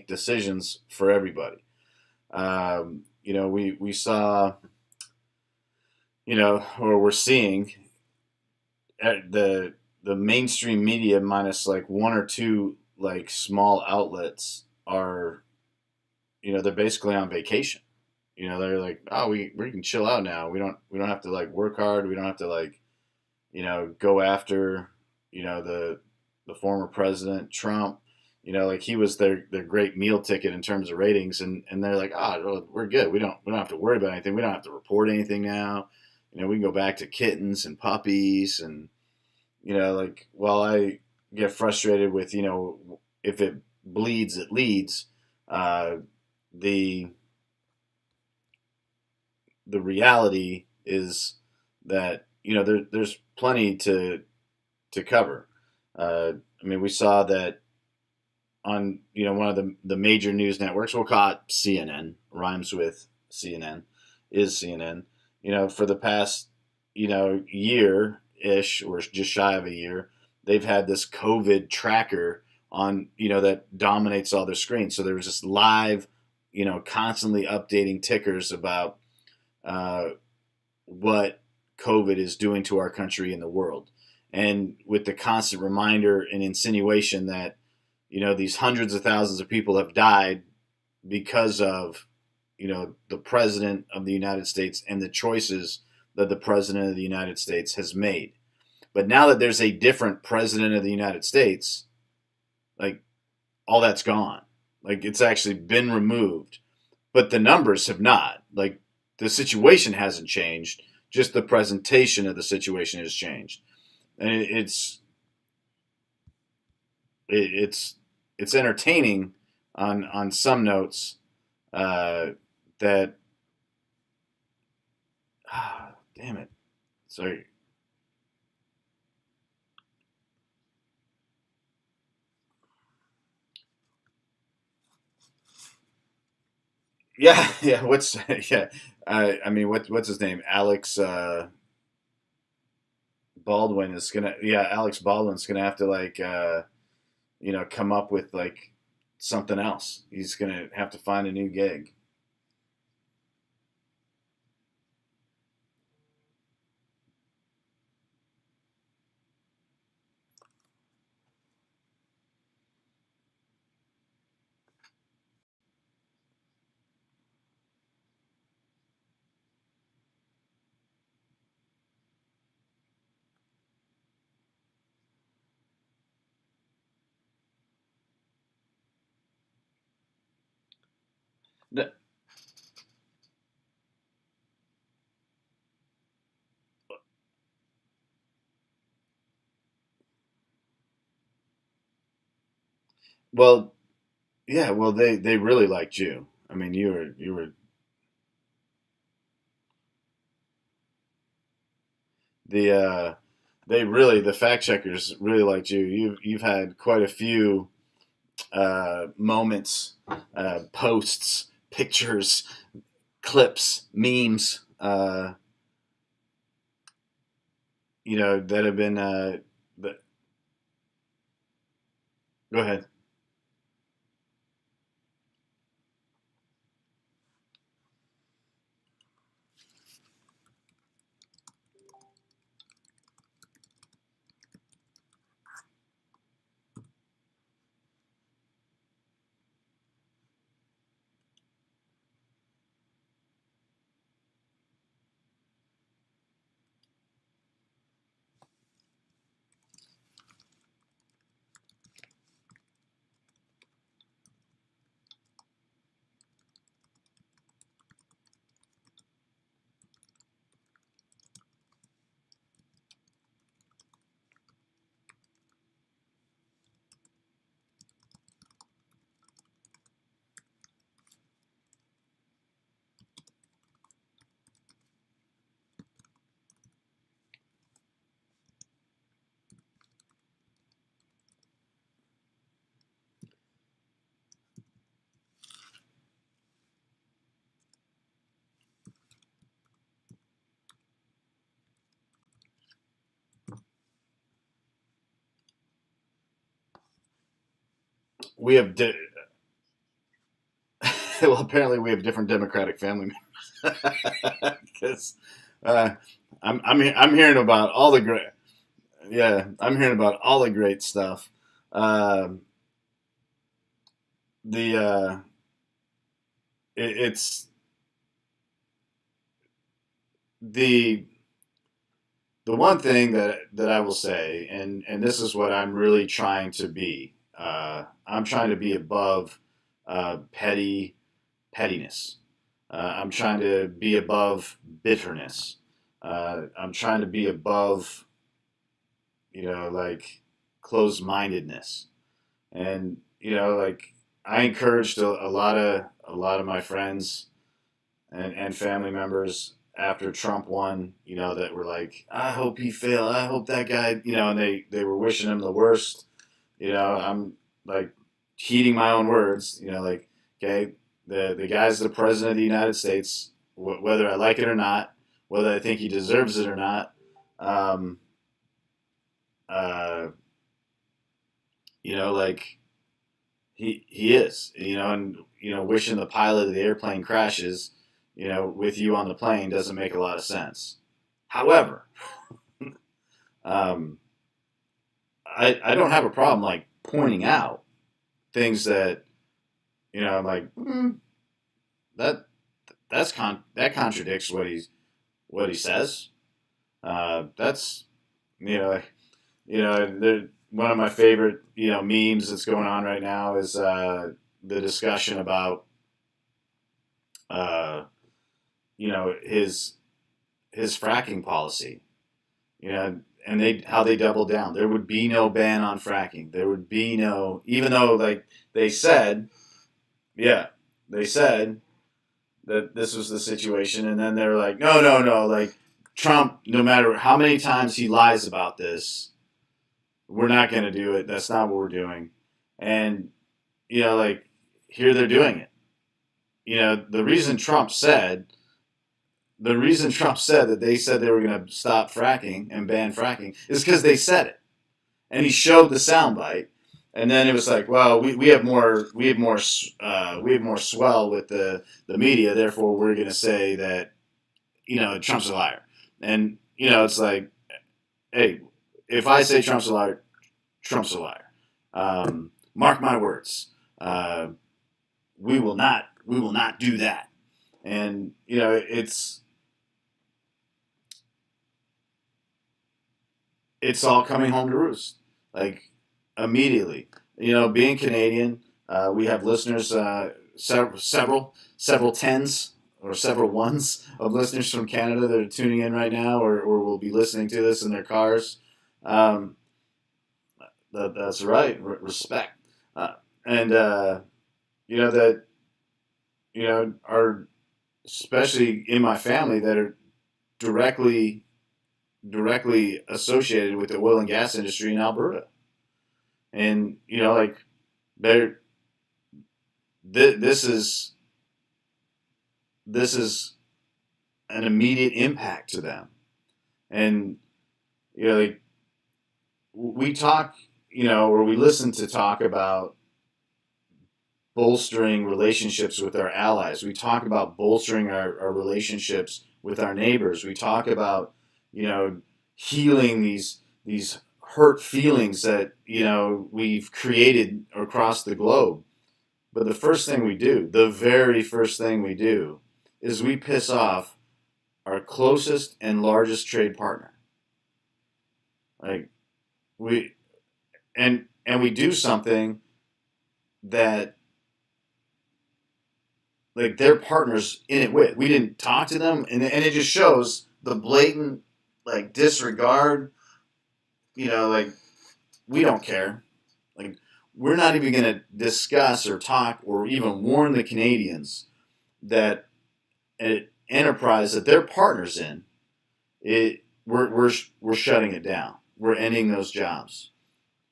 decisions for everybody. We saw, or we're seeing the mainstream media minus like one or two like small outlets are, they're basically on vacation. They're like, oh, we can chill out now. We don't have to like work hard. We don't have to like, go after, the former president Trump. Like he was their great meal ticket in terms of ratings, and they're like, oh, we're good. We don't have to worry about anything. We don't have to report anything now. We can go back to kittens and puppies, and like while I get frustrated with, if it bleeds, it leads. The the reality is that there's plenty to cover. I mean, we saw that on one of the major news networks. We'll call it CNN. Rhymes with CNN. Is CNN. For the past year ish, or just shy of a year, they've had this COVID tracker on that dominates all their screens. So there's this live, constantly updating tickers about uh, what COVID is doing to our country and the world. And with the constant reminder and insinuation that, these hundreds of thousands of people have died because of, the president of the United States and the choices that the president of the United States has made. But now that there's a different president of the United States, like all that's gone. Like it's actually been removed, but the numbers have not. Like the situation hasn't changed, just the presentation of the situation has changed, and it's it's entertaining on some notes. Uh, that Damn it, sorry. Yeah, yeah. What's yeah? I mean, what's his name? Alex Baldwin is gonna. Yeah, Alex Baldwin's gonna have to like come up with like something else. He's gonna have to find a new gig. Well, yeah. Well, they really liked you. I mean, you were the the fact checkers really liked you. You've had quite a few moments, posts, pictures, clips, memes. That have been. Go ahead. We have. Well, apparently we have different Democratic family members because uh, I'm hearing about all the great. Yeah, I'm hearing about all the great stuff. Um the it's the the one thing that I will say, and this is what I'm really trying to be. I'm trying to be above pettiness. I'm trying to be above bitterness. I'm trying to be above, like closed mindedness. And like I encouraged a lot of my friends and family members after Trump won, that were like, I hope he failed. I hope that guy, and they were wishing him the worst. I'm like heeding my own words, like, okay, the guy's the president of the United States, whether I like it or not, whether I think he deserves it or not. Um, uh, like he is, and wishing the pilot of the airplane crashes, with you on the plane doesn't make a lot of sense. However, um, I don't have a problem like pointing out things that I'm like that that contradicts what he says. That's you know one of my favorite memes that's going on right now is the discussion about uh, his fracking policy. And how they doubled down. There would be no ban on fracking. There would be no, even though like they said, yeah, they said that this was the situation, and then they were like, no, no, no, like Trump, no matter how many times he lies about this, we're not going to do it. That's not what we're doing. And like here they're doing it. The reason Trump said that they said they were going to stop fracking and ban fracking is because they said it, and he showed the soundbite, and then it was like, well, we have more swell with the media, therefore we're going to say that Trump's a liar, and it's like, hey, if I say Trump's a liar, Trump's a liar. Mark my words, we will not do that, and it's all coming home to roost, like immediately. Being Canadian, we have listeners, several tens or several ones of listeners from Canada that are tuning in right now, or will be listening to this in their cars. Um, that's right, respect, and that are especially in my family that are directly associated with the oil and gas industry in Alberta. And like they're this is an immediate impact to them. And like we talk, or we listen to talk about bolstering relationships with our allies. We talk about bolstering our relationships with our neighbors. We talk about healing these hurt feelings that we've created across the globe. But the very first thing we do, is we piss off our closest and largest trade partner. Like we and we do something that like their partners in it with. We didn't talk to them, and it just shows the blatant like disregard. Like we don't care. Like we're not even going to discuss or talk or even warn the Canadians that an enterprise that they're partners in, we're shutting it down. We're ending those jobs,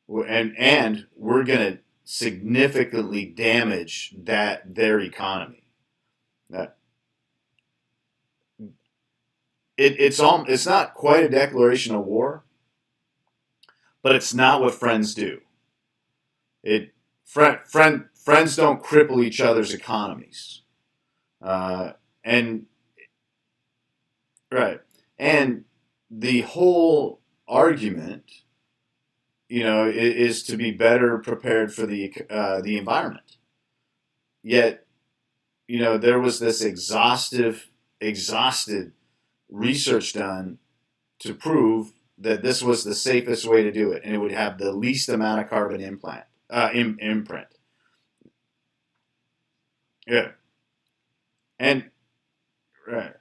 and we're going to significantly damage their economy. That it's not quite a declaration of war, but it's not what friends do. It friends don't cripple each other's economies. Uh, and right, and the whole argument, is to be better prepared for the environment. Yet, there was this exhausted research done to prove that this was the safest way to do it, and it would have the least amount of carbon imprint. Yeah, and right,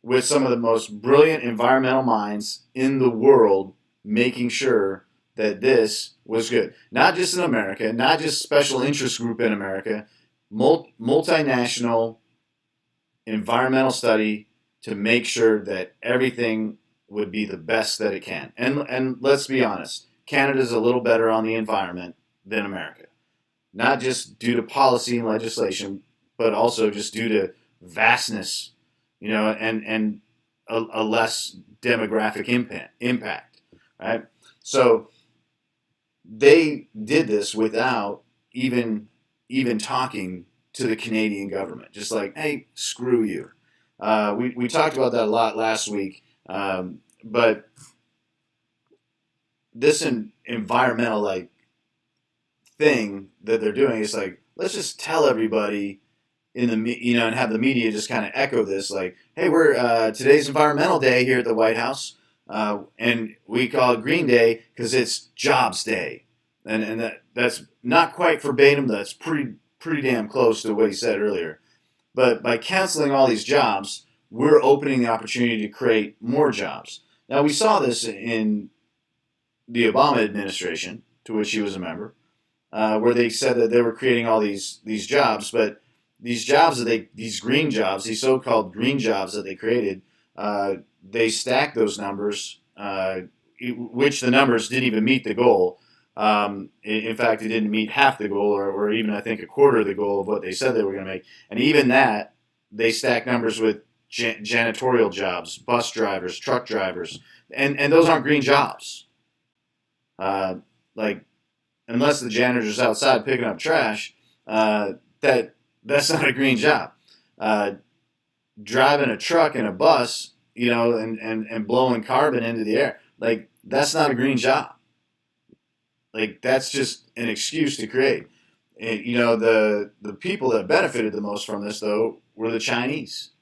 with some of the most brilliant environmental minds in the world making sure that this was good. Not just in America, not just special interest group in America, multinational environmental study to make sure that everything would be the best that it can. And let's be honest, Canada's a little better on the environment than America. Not just due to policy and legislation, but also just due to vastness, and a less demographic impact, right? So they did this without even talking to the Canadian government. Just like, hey, screw you. We talked about that a lot last week, but this environmental thing that they're doing is like, let's just tell everybody and have the media just kind of echo this, like, hey, we're today's Environmental Day here at the White House, and we call it Green Day because it's Jobs Day, and that's not quite verbatim. That's pretty damn close to what he said earlier. But by canceling all these jobs, we're opening the opportunity to create more jobs. Now, we saw this in the Obama administration, to which he was a member, where they said that they were creating all these jobs, but these green jobs, these so-called green jobs that they created, they stacked those numbers, which the numbers didn't even meet the goal. In fact, it didn't meet half the goal, or even I think a quarter of the goal of what they said they were going to make. And even that, they stacked numbers with janitorial jobs, bus drivers, truck drivers, and those aren't green jobs. Like, unless the janitor's outside picking up trash, that's not a green job. Driving a truck and a bus, and blowing carbon into the air, like, that's not a green job. Like, that's just an excuse to create. And, the people that benefited the most from this, though, were the Chinese.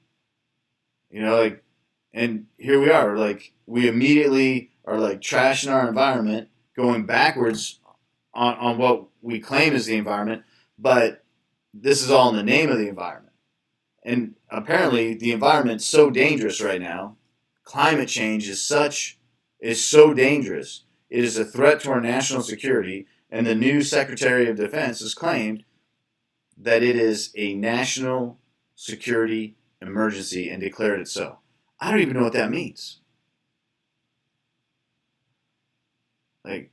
And here we are, like, we immediately are like trashing our environment, going backwards on what we claim is the environment, but this is all in the name of the environment. And apparently the environment's so dangerous right now. Climate change is so dangerous. It is a threat to our national security, and the new Secretary of Defense has claimed that it is a national security emergency and declared it so. I don't even know what that means. Like,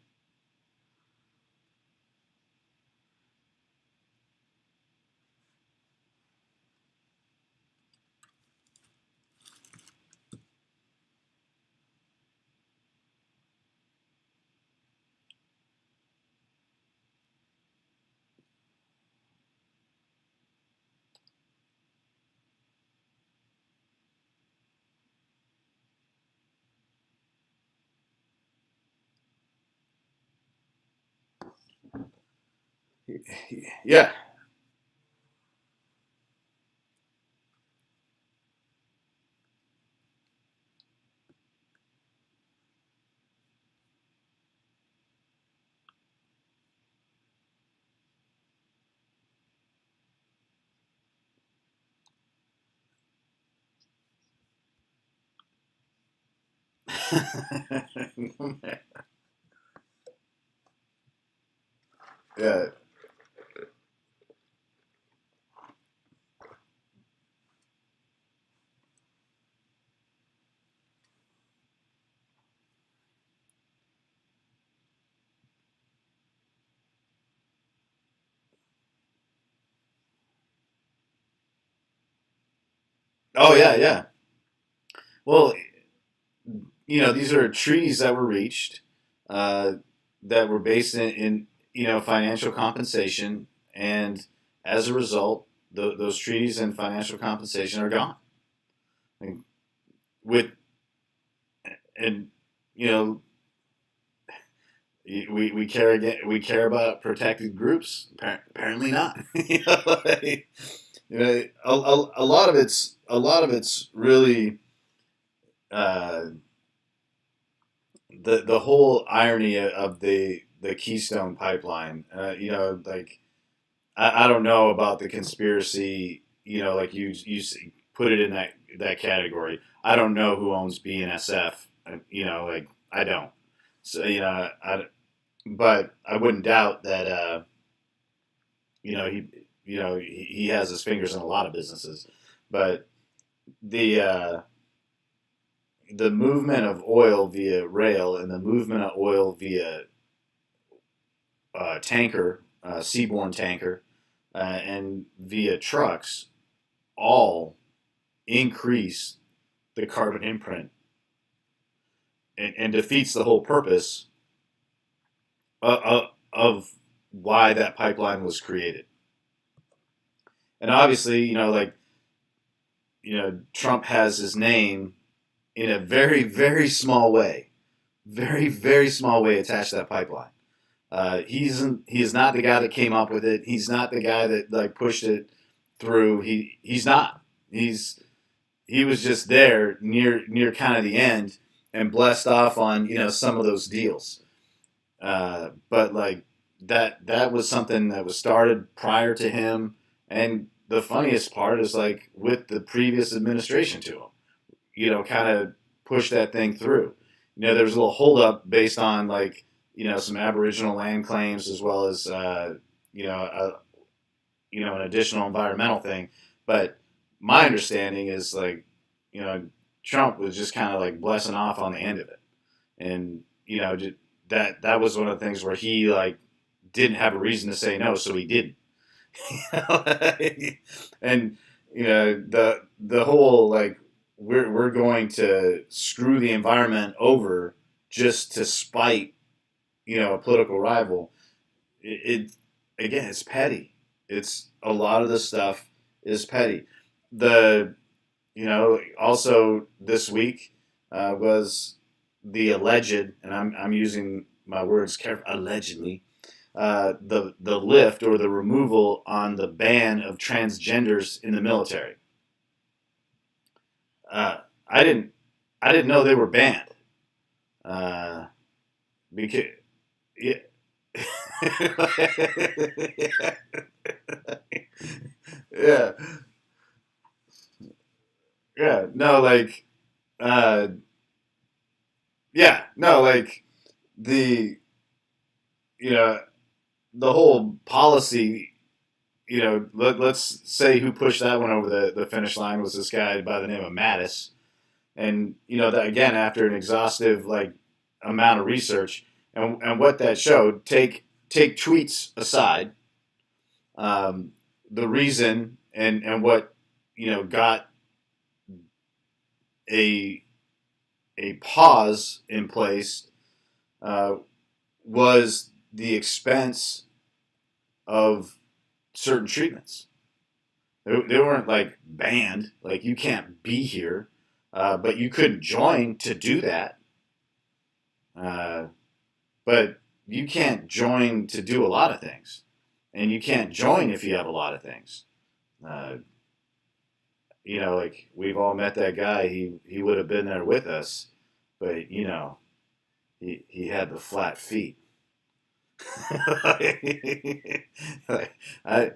yeah. Yeah. Oh, yeah, yeah. Well, these are treaties that were reached, uh, that were based in financial compensation, and as a result, those treaties and financial compensation are gone. Like, with and you know we care about protected groups. Apparently not. A lot of it's really uh, the whole irony of the Keystone pipeline. Like I don't know about the conspiracy. Like you put it in that category. I don't know who owns BNSF. Like I don't. So but I wouldn't doubt that. You know he he has his fingers in a lot of businesses, but the uh, the movement of oil via rail and the movement of oil via tanker, seaborne tanker, and via trucks all increase the carbon imprint and defeats the whole purpose of why that pipeline was created. And obviously, Trump has his name in a very, very small way attached to that pipeline. He is not the guy that came up with it. He's not the guy that like pushed it through. He's not. He was just there near kind of the end and blessed off on some of those deals. But like that was something that was started prior to him, and the funniest part is like with the previous administration to him, kind of push that thing through. There was a little holdup based on like some Aboriginal land claims as well as you know a, an additional environmental thing. But my understanding is like Trump was just kind of like blessing off on the end of it, and that was one of the things where he like didn't have a reason to say no, so he didn't. And the whole like we're going to screw the environment over just to spite a political rival. It again, it's petty. It's a lot of the stuff is petty. The Also this week was the alleged, and I'm using my words carefully, allegedly, the lift or the removal on the ban of transgenders in the military. Uh, I didn't know they were banned. Uh, because yeah. Yeah, yeah, no, like, uh, yeah, no, like the you know the whole policy. Let's say who pushed that one over the finish line was this guy by the name of Mattis. And that again, after an exhaustive like amount of research, and what that showed, take tweets aside, um, the reason and what got a a pause in place uh, was the expense of certain treatments. They weren't like banned, like you can't be here, but you couldn't join to do that. Uh, but you can't join to do a lot of things, and you can't join if you have a lot of things. Uh, like we've all met that guy. He would have been there with us, but he had the flat feet. Like, I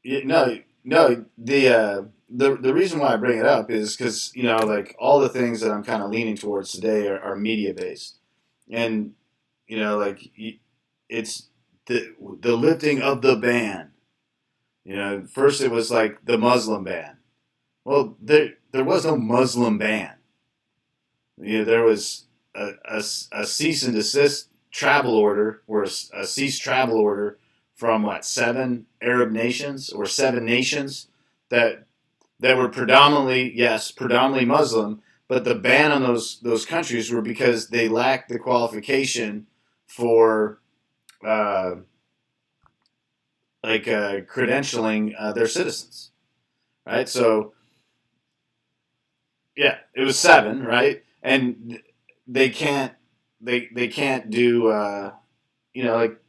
no, no. The reason why I bring it up is because like all the things that I'm kind of leaning towards today are media based. and like it's the lifting of the ban. First it was like the Muslim ban. Well, there was no Muslim ban. There was a cease and desist travel order, or a cease travel order from what, seven Arab nations or seven nations that were predominantly, yes, predominantly Muslim, but the ban on those countries were because they lacked the qualification for uh, credentialing their citizens, right? So yeah, it was seven, right? And they can't they can't do like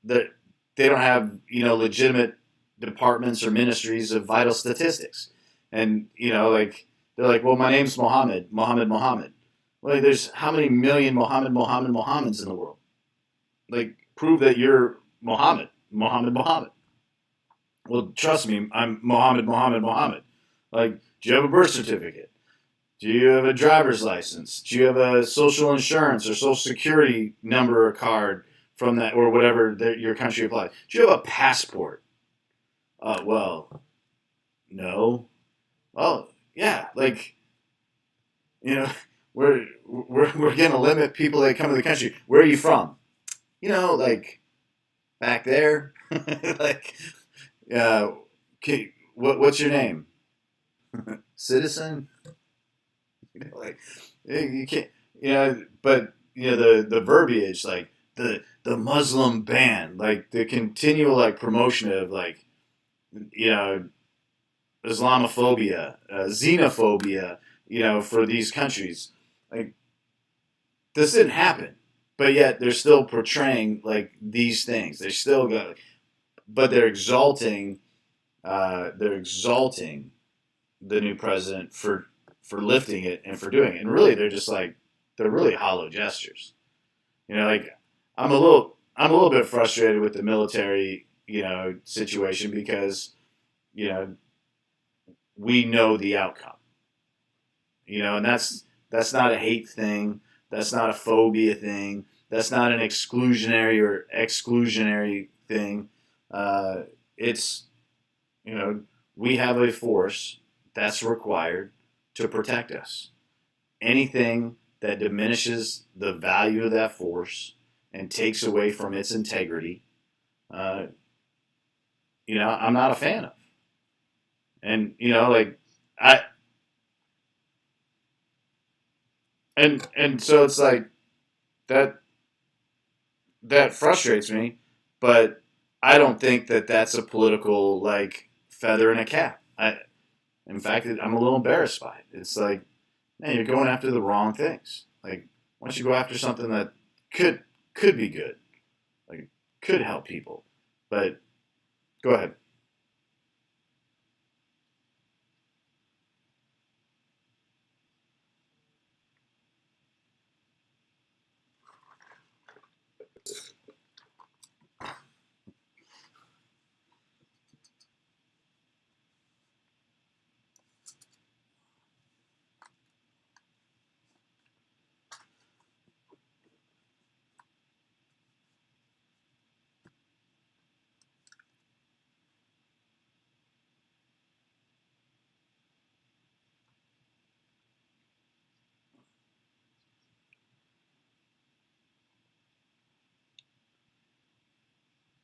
the they don't have legitimate departments or ministries of vital statistics, and like they're like, well, my name's Mohammed. Well, there's how many million Mohammeds in the world? Like, prove that you're Mohammed. Well, trust me, I'm Mohammed. Like, do you have a birth certificate? Do you have a driver's license? Do you have a social insurance or social security number or card from that or whatever that your country applies? Do you have a passport? Well, no. Oh, yeah. Like, you know, we're gonna limit people that come to the country. Where are you from? Like back there. Like, uh, what's your name? Citizen. Like you can't, but the verbiage, like the Muslim ban, like the continual like promotion of like you know Islamophobia, xenophobia, for these countries, like this didn't happen, but yet they're still portraying like these things. They're still going, but they're exalting the new president for lifting it and for doing it. And really, they're really hollow gestures. Like I'm a little bit frustrated with the military, situation because you know we know the outcome. And that's not a hate thing. That's not a phobia thing. That's not an exclusionary or exclusionary thing. It's you know we have a force that's required to protect us. Anything that diminishes the value of that force and takes away from its integrity, uh, I'm not a fan of. And like I and so it's like that that frustrates me, but I don't think that that's a political like feather in a cap. In fact, I'm a little embarrassed by it. It's like, man, you're going after the wrong things. Like, why don't you go after something that could could be good, like could help people? But go ahead.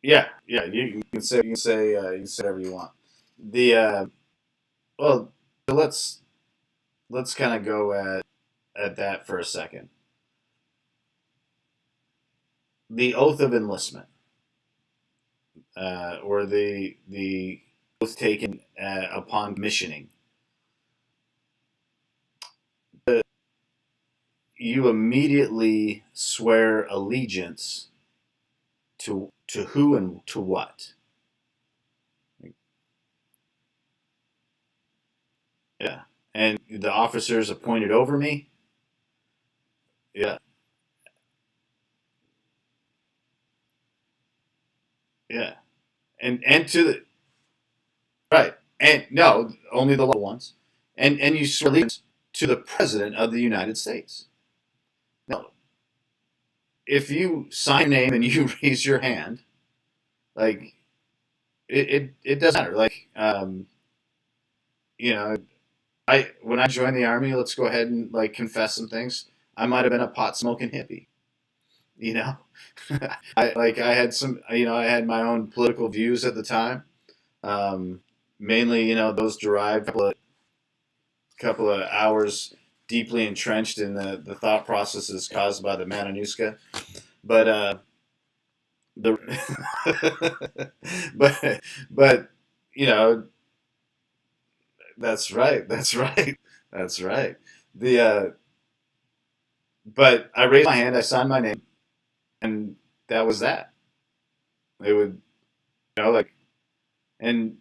Yeah, yeah. You can say whatever you want. The well, let's kind of go at that for a second. The oath of enlistment, or the oath taken upon missioning. You immediately swear allegiance to who and to what. Yeah, and the officers appointed over me. Yeah, yeah, and to the right, and no, only the local ones, and you swear allegiance to the president of the United States. No, if you sign your name and you raise your hand, like it doesn't matter. Like you know, I when I joined the army, let's go ahead and like confess some things. I might have been a pot smoking hippie. You know, I had some. I had my own political views at the time. Um, Mainly, those derived couple of hours deeply entrenched in the thought processes caused by the Matanuska. But the but you know that's right, that's right, that's right. The But I raised my hand, I signed my name, and that was that. It would like, and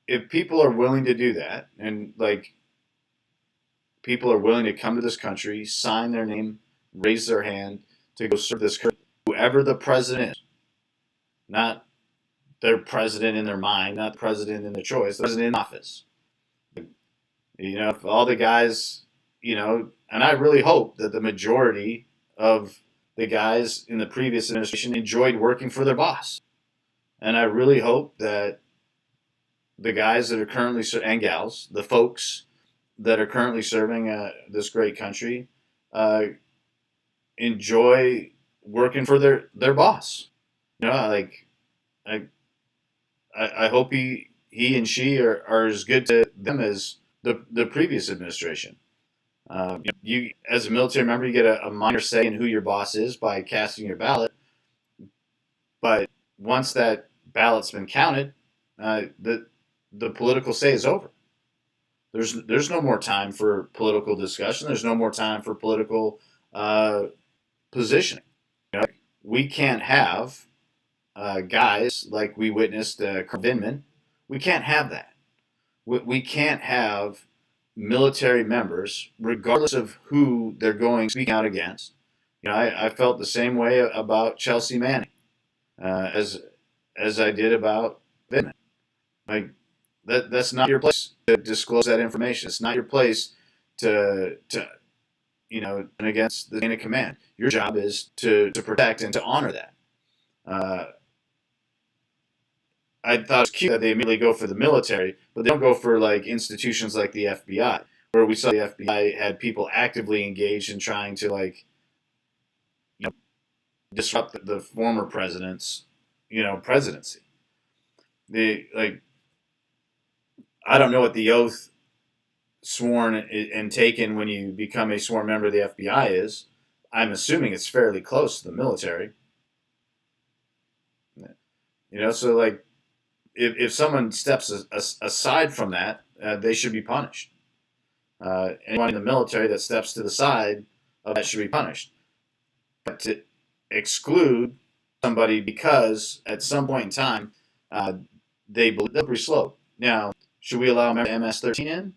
if people are willing to do that, and like people are willing to come to this country, sign their name, raise their hand to go serve this country, whoever the president is, not their president in their mind, not the president in their choice, the president in office. If all the guys, and I really hope that the majority of the guys in the previous administration enjoyed working for their boss. And I really hope that the guys that are currently, and gals, the folks that are currently serving this great country, uh, enjoy working for their boss. Like I I hope he and she are as good to them as the previous administration. You as a military member, you get a minor say in who your boss is by casting your ballot, but once that ballot's been counted, the political say is over. There's no more time for political discussion. There's no more time for political uh, positioning. We can't have guys like we witnessed Vindman. We can't have that. We can't have military members, regardless of who they're going speaking out against. I felt the same way about Chelsea Manning as I did about Vindman. Like that's not your place to disclose that information. It's not your place to and against the chain of command. Your job is to protect and to honor that. Uh, I thought it was cute that they immediately go for the military, but they don't go for like institutions like the FBI, where we saw the FBI had people actively engaged in trying to like you know disrupt the former president's presidency. They like I don't know what the oath sworn and taken when you become a sworn member of the FBI is. I'm assuming it's fairly close to the military. So like if someone steps aside from that, they should be punished. Anyone in the military that steps to the side of that should be punished. But to exclude somebody because at some point in time they believe they'll be slow. Now, should we allow members of MS-13 in?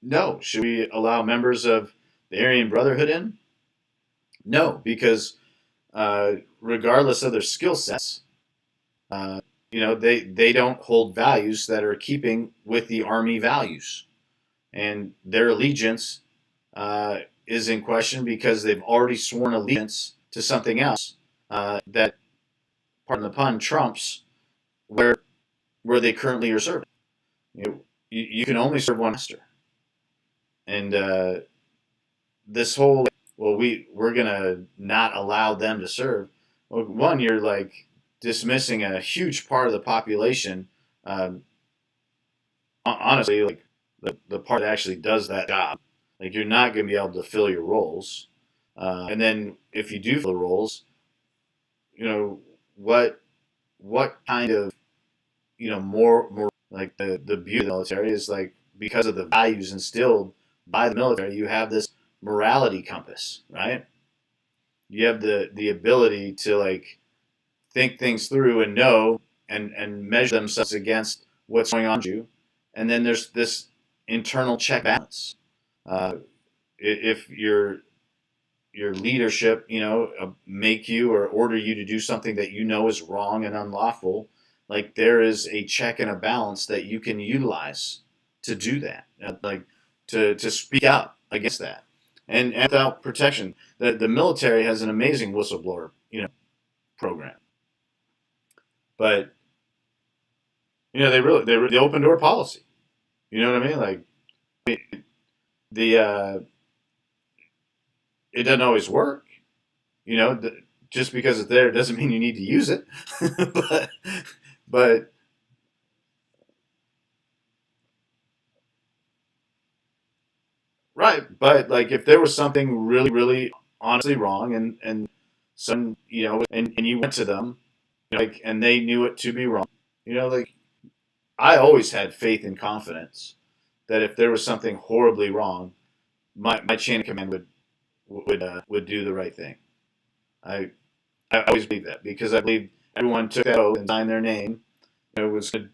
No. Should we allow members of the Aryan Brotherhood in? No, because regardless of their skill sets, they don't hold values that are keeping with the Army values, and their allegiance is in question because they've already sworn allegiance to something else that, pardon the pun, trumps where they currently are serving. You can only serve one master, and this whole we're gonna not allow them to serve. Well, one, you're like dismissing a huge part of the population. Honestly, like the part that actually does that job, like you're not going to be able to fill your roles. And then if you do fill the roles, what kind of more like the beauty of the military is like because of the values instilled by the military, you have this morality compass, right? You have the ability to like think things through and know and measure themselves against what's going on with you. And then there's this internal check balance. If your leadership, make you or order you to do something that is wrong and unlawful, like there is a check and a balance that you can utilize to do that, like to speak out against that. and without protection. The military has an amazing whistleblower, program, but they open door policy. You know what I mean? Like the it doesn't always work. You know, just because it's there doesn't mean you need to use it. but but right, but like if there was something really really honestly wrong, and some and you went to them, like, and they knew it to be wrong, like, I always had faith and confidence that if there was something horribly wrong, my chain of command would do the right thing. I i always believe that, because I believe everyone took that oath and signed their name, was going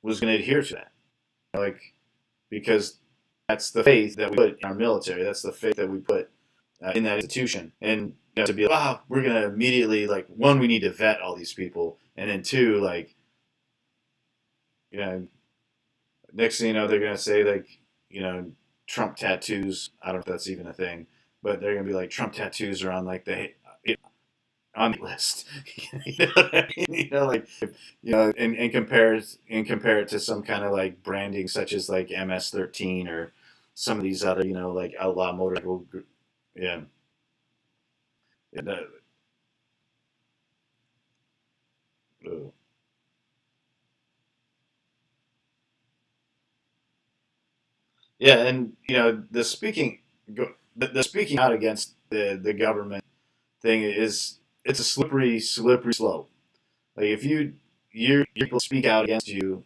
to adhere to that, like, because that's the faith that we put in our military. That's the faith that we put in that institution. And to be like, wow, we're going to immediately, like, one, we need to vet all these people, and then two, like, you know, next thing you know, they're going to say, like, Trump tattoos. I don't know if that's even a thing, but they're going to be like, Trump tattoos are on, like, on the list. You know what I mean? Like, and compare it to some kind of like branding such as like MS-13 or some of these other, like outlaw motorcycle yeah. Yeah, uh, yeah, and the speaking out against the government thing is, it's a slippery slope. Like, if your people speak out against you,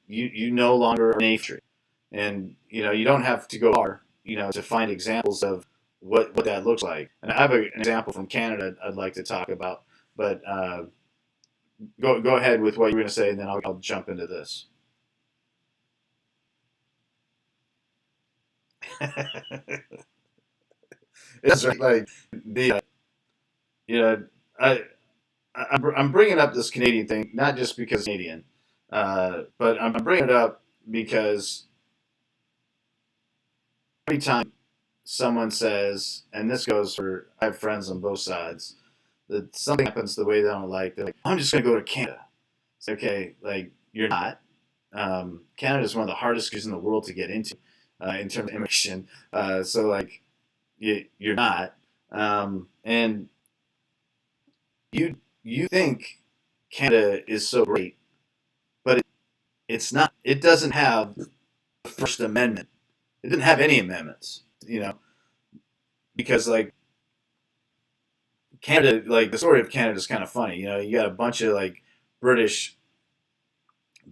you no longer are an infantry, and you don't have to go far, to find examples of what that looks like. And I have an example from Canada I'd like to talk about, but go ahead with what you were going to say, and then I'll jump into this. It's right, like the you know I. I'm bringing up this Canadian thing not just because I'm Canadian, but I'm bringing it up because every time someone says, and this goes for, I have friends on both sides, that something happens the way they don't like, they're like, I'm just going to go to Canada. It's okay, like, you're not. Canada is one of the hardest countries in the world to get into in terms of immigration. So, like, you're not. And you think Canada is so great, but it's not. It doesn't have the First Amendment. It didn't have any amendments, because, like, Canada, like, the story of Canada is kind of funny. You got a bunch of, like, British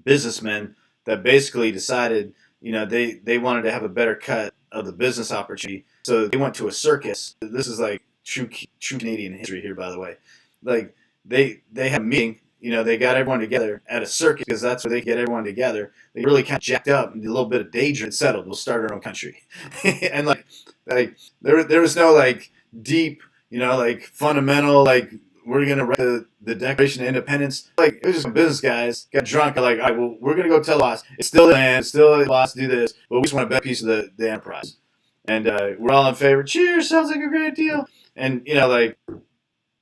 businessmen that basically decided, they wanted to have a better cut of the business opportunity, so they went to a circus. This is like true Canadian history here, by the way. Like, they had a meeting. They got everyone together at a circus because that's where they get everyone together. They really kind of jacked up and did a little bit of daydream, settled. We'll start our own country, and like there was no, like, deep, like, fundamental, like, we're gonna write the Declaration of Independence. Like, it was just business guys got drunk. Like, all right, well, we're gonna go tell us it's still the land, it's still the boss to do this, but we just want a better piece of the enterprise, and we're all in favor. Cheers! Sounds like a great deal. And like,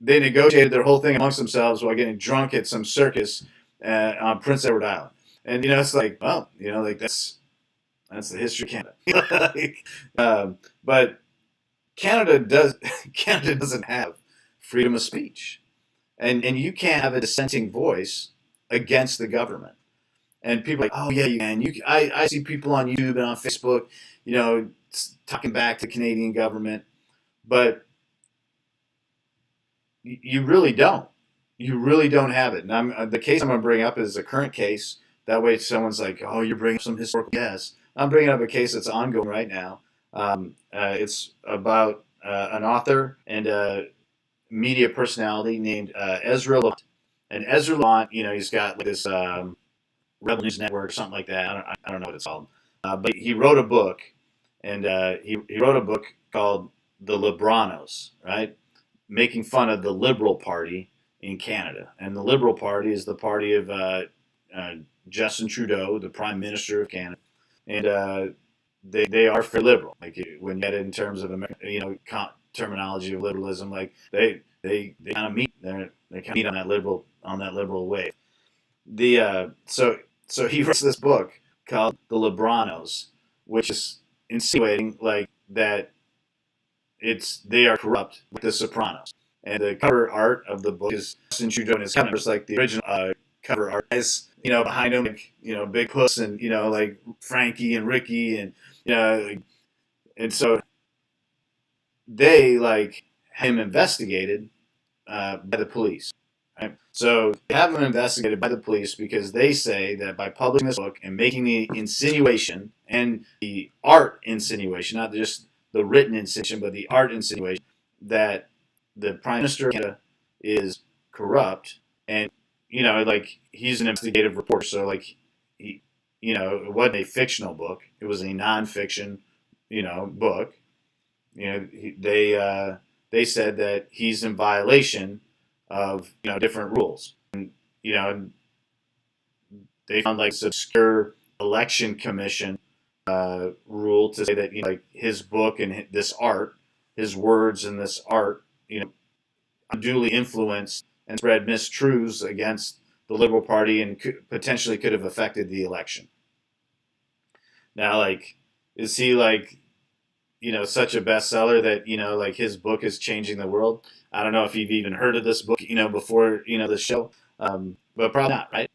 they negotiated their whole thing amongst themselves while getting drunk at some circus on Prince Edward Island. And it's like, well, like, that's the history of Canada. Like, but Canada does Canada doesn't have freedom of speech, and you can't have a dissenting voice against the government. And people are like, oh yeah, you can. I see people on YouTube and on Facebook, talking back to the Canadian government, but you really don't. You really don't have it. And the case I'm going to bring up is a current case. That way, someone's like, "Oh, you're bringing up some historical." Yes, I'm bringing up a case that's ongoing right now. It's about an author and a media personality named Ezra Levant. And Ezra Levant, he's got, like, this Rebel News Network or something like that. I don't know what it's called. But he wrote a book, and he wrote a book called The Libranos, right? Making fun of the Liberal Party in Canada. And the Liberal Party is the party of Justin Trudeau, the Prime Minister of Canada. And they are fairly liberal. Like when you get it in terms of American, terminology of liberalism, like they kind of meet they kind of meet on that liberal wave. The so he writes this book called The Libranos, which is insinuating like that they are corrupt like the Sopranos. And the cover art of the book is Justin Trudeau and his cover, just like the original cover art. Guys, behind him, like, Big Puss and like Frankie and Ricky and like, and so they like have him investigated by the police. Right? So they have him investigated by the police because they say that by publishing this book and making the insinuation and the art insinuation, not just the written insinuation, but the art insinuation, that the Prime Minister of Canada is corrupt, and like he's an investigative reporter, so like he, it wasn't a fictional book; it was a nonfiction, book. They said that he's in violation of different rules, and they found like this obscure election commission rule to say that like his book and this art, his words and this art, unduly influenced and spread mistruths against the Liberal Party and potentially could have affected the election. Now, like, is he like such a bestseller that like his book is changing the world? I don't know if you've even heard of this book, before the show, but probably not, right?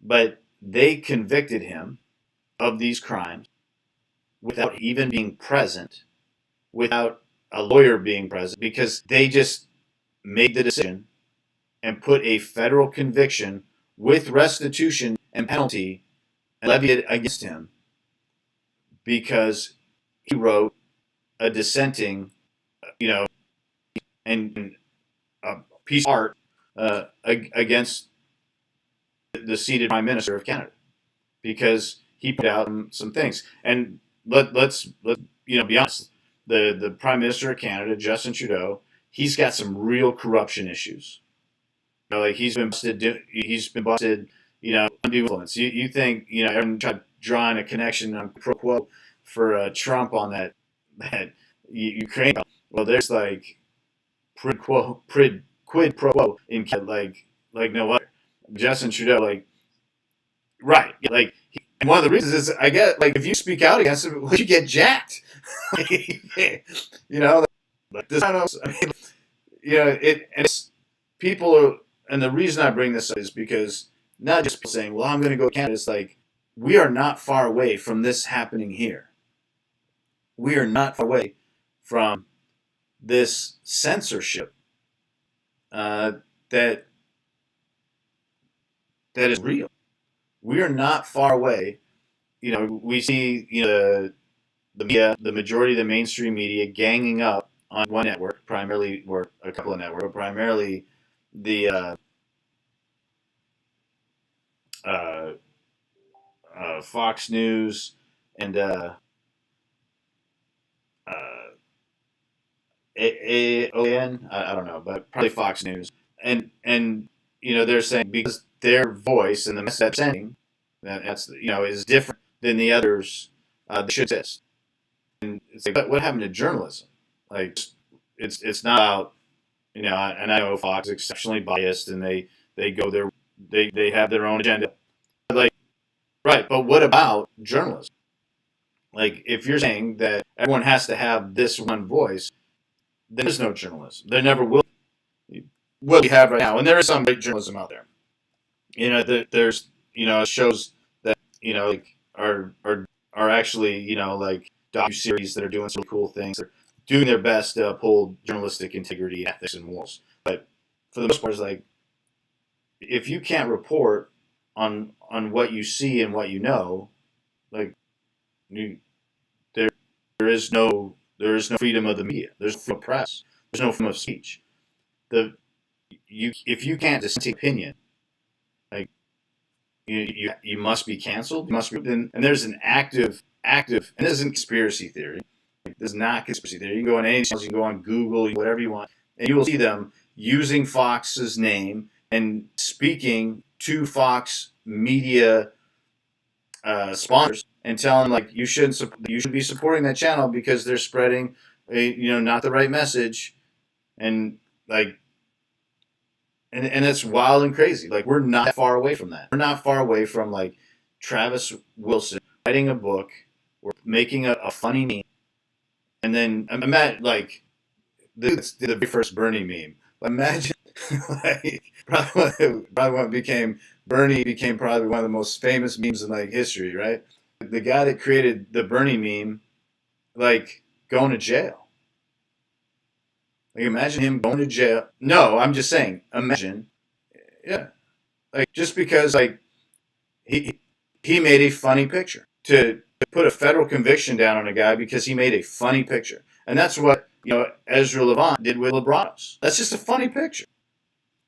But they convicted him of these crimes without even being present, without a lawyer being present, because they just made the decision and put a federal conviction with restitution and penalty and levied it against him because he wrote a dissenting, and a piece of art against the seated Prime Minister of Canada because he put out some things. And let's be honest. The Prime Minister of Canada, Justin Trudeau, he's got some real corruption issues. Like he's been busted. Undue influence. You think everyone tried drawing a connection on pro quo for Trump on that Ukraine. Well, there's like quid pro quo in like no other. Justin Trudeau, like, right, like, and one of the reasons is I get like if you speak out against him, you get jacked. Like this. I mean, it's people are, and the reason I bring this up is because not just people saying, "Well, I'm going to go to Canada." It's like we are not far away from this happening here. We are not far away from this censorship that is real. We are not far away. We see the media, the majority of the mainstream media, ganging up on one network, primarily, or a couple of networks, but primarily the Fox News and AON. I don't know, but probably Fox News. And they're saying because their voice and the message they're sending that's is different than the others, they should exist. And it's like, what happened to journalism? Like, it's not about and I know Fox is exceptionally biased and they go their they have their own agenda. Like, right, but what about journalism? Like, if you're saying that everyone has to have this one voice, then there's no journalism. There never will be. What we have right now, and there is some great journalism out there. There's shows that like are actually like docu-series that are doing some cool things. They're doing their best to uphold journalistic integrity, ethics, and morals. But for the most part, it's like if you can't report on what you see and what like you, there is no freedom of the media. There's no freedom of press. There's no freedom of speech. If you can't dissent opinion, like you must be canceled. You must be, and there's an active, and this isn't conspiracy theory. This is not conspiracy theory. You can go on any channels, you can go on Google, whatever you want, and you will see them using Fox's name and speaking to Fox media sponsors and tell him like you should be supporting that channel because they're spreading a not the right message, and like and it's wild and crazy. Like we're not far away from that. We're not far away from like Travis Wilson writing a book, or making a funny meme, and then imagine like the very first Bernie meme. Imagine like probably what became Bernie became probably one of the most famous memes in like history, right? The guy that created the Bernie meme, like going to jail. Like imagine him going to jail. No, I'm just saying. Imagine, yeah, like just because like he he made a funny picture to put a federal conviction down on a guy because he made a funny picture, and that's what Ezra Levant did with Lebranos. That's just a funny picture.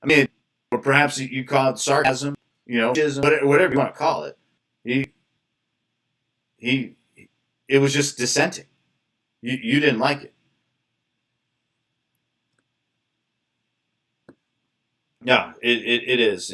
I mean, or perhaps you call it sarcasm, whatever you want to call it. He he, it was just dissenting. You didn't like it. No, it is.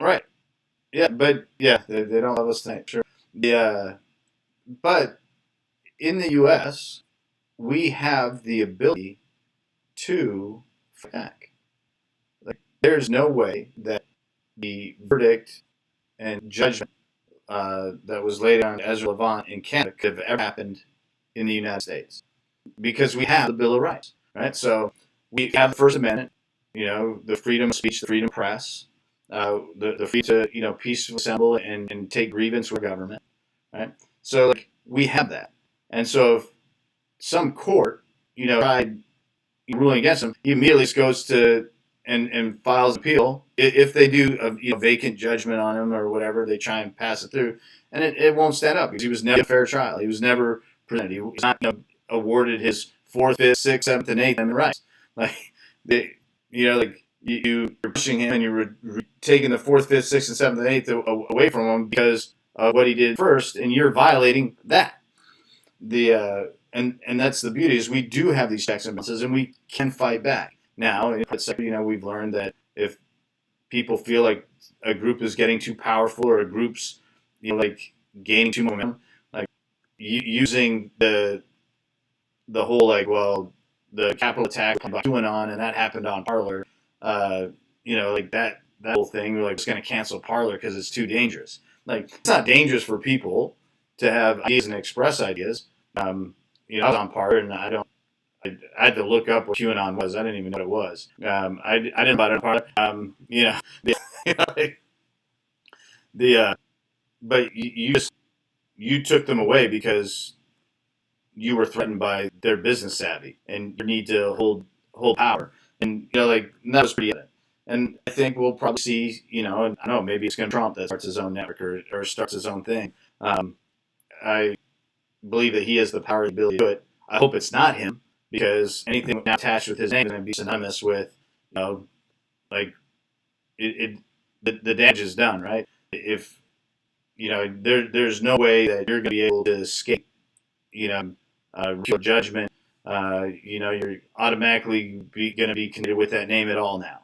Right. Yeah, but yeah, they don't love us tonight. Sure. Yeah, but in the U.S., we have the ability to fight back. Like, there's no way that the verdict and judgment that was laid on Ezra Levant in Canada could have ever happened in the United States because we have the Bill of Rights, right? So we have the First Amendment, the freedom of speech, the freedom of press, the freedom to peacefully assemble and take grievance with government, right? So like we have that, and so if some court, tried ruling against him, he immediately goes to and files an appeal. If they do a vacant judgment on him or whatever, they try and pass it through, and it won't stand up because he was never a fair trial. He was never presented. He was not awarded his fourth, fifth, sixth, seventh, and eighth amendment rights. Like they, like you're pushing him and you're taking the fourth, fifth, sixth, and seventh, and eighth away from him because of what he did first, and you're violating that. And that's the beauty is we do have these checks and balances and we can fight back. Now, we've learned that if people feel like a group is getting too powerful or a group's like gaining too much momentum, like using the whole like the Capitol attack by QAnon and that happened on Parler, like that whole thing like it's going to cancel Parler because it's too dangerous. Like it's not dangerous for people to have ideas and express ideas. I was on Parler and I had to look up what QAnon was. I didn't even know what it was. I didn't buy it on Parler. The, like, the but you took them away because you were threatened by their business savvy and your need to hold power. And like that was pretty evident. And I think we'll probably see, and I don't know, maybe it's going to Trump that starts his own network or starts his own thing. I believe that he has the power and ability to do it. I hope it's not him because anything now attached with his name is going to be synonymous with, like the damage is done, right? If there's no way that you're going to be able to escape, real judgment. You're automatically going to be connected with that name at all now,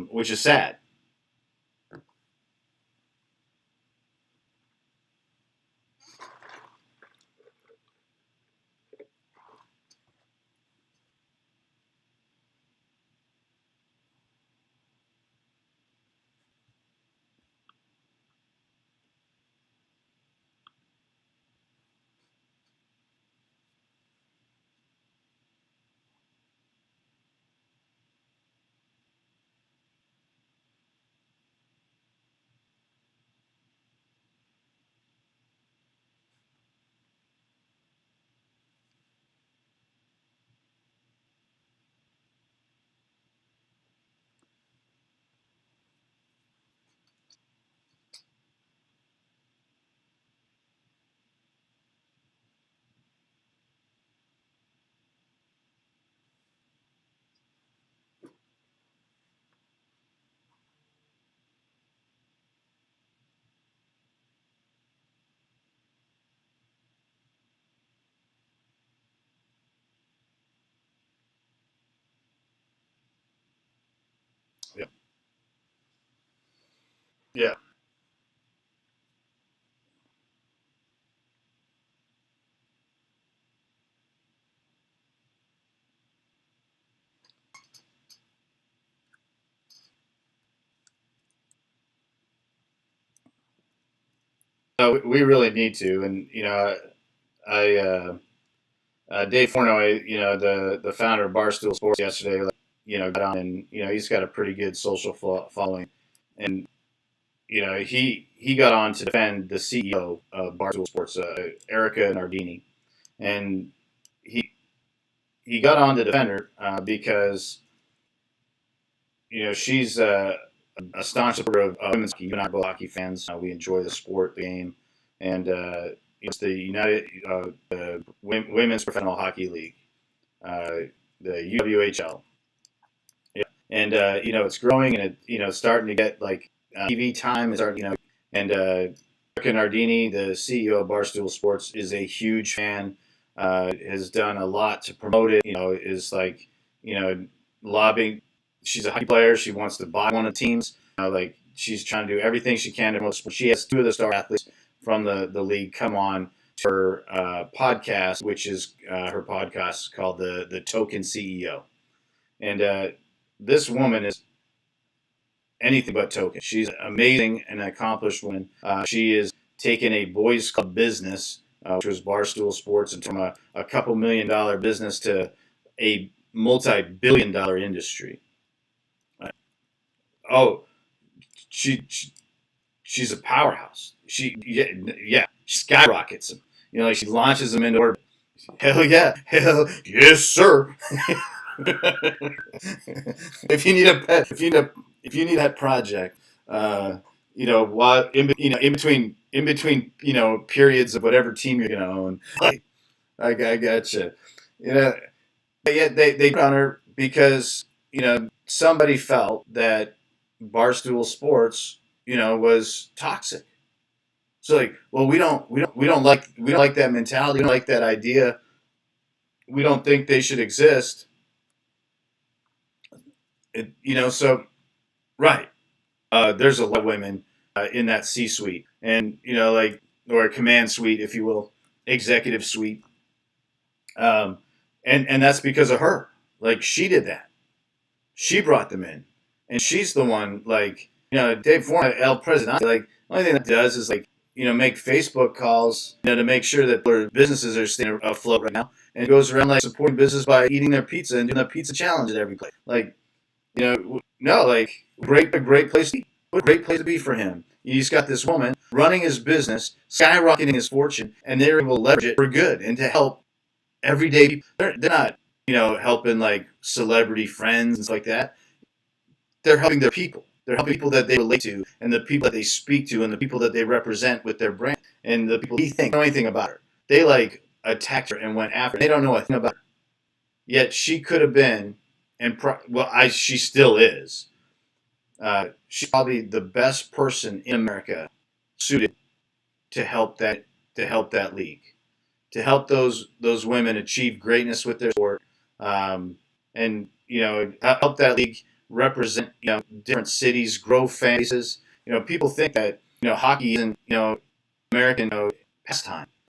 which is sad. Yeah. We really need to, and Dave Fornoy, the founder of Barstool Sports, yesterday, like, got on, and he's got a pretty good social following, and he got on to defend the CEO of Barstool Sports, Erica Nardini, and he he got on to defend her because she's a staunch supporter of women's hockey. You and I are both hockey fans. We enjoy the sport, the game, and it's the Women's Professional Hockey League, uh, the UWHL. Yeah. And it's growing, and it's starting to get like TV time is starting. And Erica Nardini, the CEO of Barstool Sports, is a huge fan. Has done a lot to promote it. Is like lobbying. She's a hockey player. She wants to buy one of the teams. Like she's trying to do everything she can to promote sports. She has two of the star athletes from the league come on to her podcast, which is her podcast called the Token CEO. And this woman is anything but token. She's amazing and an accomplished woman. She is taken a boys club business, which was Barstool Sports, and from a couple $1 million business to a multi-billion-dollar industry. Oh, she she's a powerhouse. Yeah, she skyrockets them. Like she launches them into orbit. Hell yeah, hell yes, sir. If you need that project, what in between periods of whatever team you're gonna own, I gotcha. You know, but yet they put on her because somebody felt that Barstool Sports was toxic. So like, well, we don't like that mentality. We don't like that idea. We don't think they should exist. So right. There's a lot of women in that C-suite, and like or a command suite, if you will, executive suite, and that's because of her. Like she did that. She brought them in, and she's the one. Like Dave Forman, El Presidente. Like the only thing that does is like make Facebook calls, to make sure that their businesses are staying afloat right now, and it goes around like supporting business by eating their pizza and doing a pizza challenge at every place. Like no, like a great place to be. What a great place to be for him. He's got this woman running his business, skyrocketing his fortune, and they're able to leverage it for good and to help everyday people. They're not, helping like celebrity friends and stuff like that. They're helping their people. They're helping people that they relate to, and the people that they speak to, and the people that they represent with their brand, and the people he thinks know anything about her. They like attacked her and went after her. They don't know a thing about her. Yet she could have been, she still is. She's probably the best person in America suited to help that league, to help those women achieve greatness with their sport, and help that league represent different cities, grow fan bases. People think that hockey isn't American pastime.